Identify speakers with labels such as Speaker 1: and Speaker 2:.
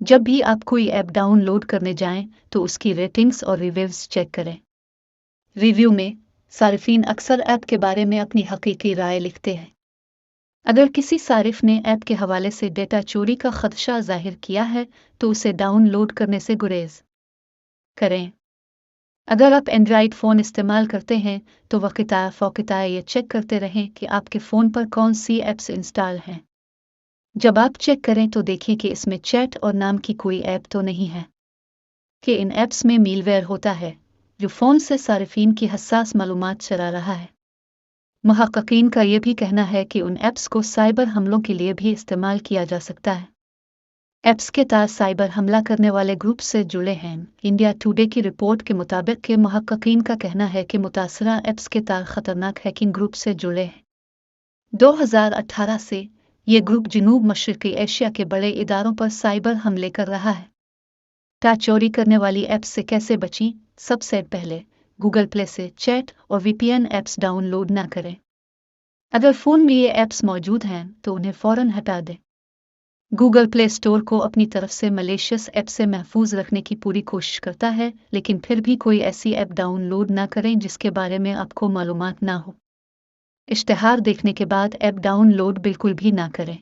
Speaker 1: جب بھی آپ کوئی ایپ ڈاؤن لوڈ کرنے جائیں تو اس کی ریٹنگز اور ریویوز چیک کریں۔ ریویو میں صارفین اکثر ایپ کے بارے میں اپنی حقیقی رائے لکھتے ہیں۔ اگر کسی صارف نے ایپ کے حوالے سے ڈیٹا چوری کا خدشہ ظاہر کیا ہے تو اسے ڈاؤن لوڈ کرنے سے گریز کریں۔ اگر آپ اینڈرائیڈ فون استعمال کرتے ہیں تو وقتاً فوقتاً یہ چیک کرتے رہیں کہ آپ کے فون پر کون سی ایپس انسٹال ہیں۔ جب آپ چیک کریں تو دیکھیں کہ اس میں چیٹ اور نام کی کوئی ایپ تو نہیں ہے، کہ ان ایپس میں میل ویئر ہوتا ہے جو فون سے صارفین کی حساس معلومات چرا رہا ہے۔ محققین کا یہ بھی کہنا ہے کہ ان ایپس کو سائبر حملوں کے لیے بھی استعمال کیا جا سکتا ہے۔ ایپس کے تار سائبر حملہ کرنے والے گروپ سے جڑے ہیں۔ انڈیا ٹوڈے کی رپورٹ کے مطابق کہ محققین کا کہنا ہے کہ متاثرہ ایپس کے تار خطرناک ہیکنگ گروپ سے جڑے ہیں۔ 2018 سے یہ گروپ جنوب مشرقی ایشیا کے بڑے اداروں پر سائبر حملے کر رہا ہے۔ ڈیٹا چوری کرنے والی ایپس سے کیسے بچیں؟ سب سے پہلے گوگل پلے سے چیٹ اور وی پی این ایپس ڈاؤن لوڈ نہ کریں۔ اگر فون میں یہ ایپس موجود ہیں تو انہیں فوراً ہٹا دیں۔ گوگل پلے اسٹور کو اپنی طرف سے ملیشیس ایپ سے محفوظ رکھنے کی پوری کوشش کرتا ہے، لیکن پھر بھی کوئی ایسی ایپ ڈاؤن لوڈ نہ کریں جس کے بارے میں آپ کو معلومات نہ ہو۔ اشتہار دیکھنے کے بعد ایپ ڈاؤن لوڈ بالکل بھی نہ کریں۔